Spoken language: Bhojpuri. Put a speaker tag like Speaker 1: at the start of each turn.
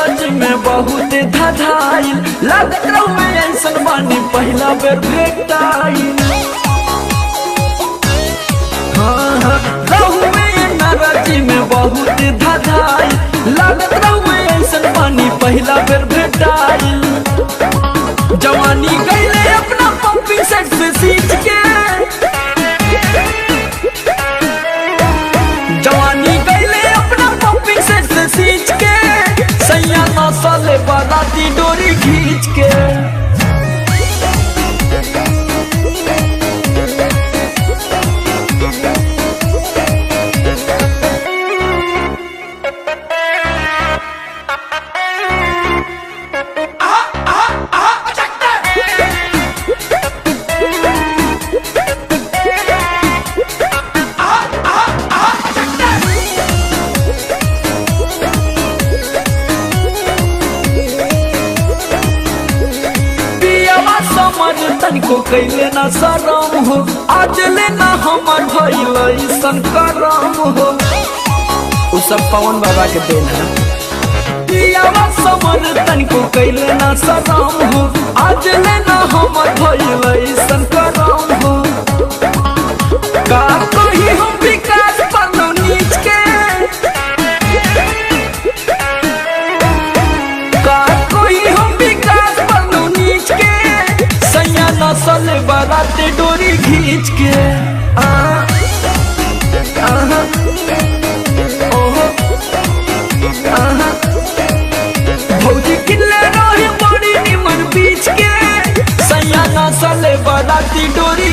Speaker 1: नाराज में बहुत धधाइल, लागत रहुए ऐसन बानी पहला बेर भेटाइल। हाँ रहुए नाराज में बहुत धधाइल, लागत रहुए ऐसन बानी पहला बेर भेटाइल। जवानी गईले अपना पंपी सेट से सींच के, जवानी गईले अपना पंपी सेट से सींच के, सैया नौसाले बाराती डोरी खींच के। तनिको कैले ना शरम हो, आज लेना हमर भइल ऐसन करम हो। उ सब पवन बाबा के देन है। पियावा समर तनिको कैले ना शरम हो, आज लेना हमर भइल ऐसन करम हो। का कही हम विकास पनो नीच के, का कही हम विकास पनो नीच के, सैया नसल बाराते डोरी खींच के। भौजी किले रही बड़ी निमन बीच के, सैया नसल बाराती डोरी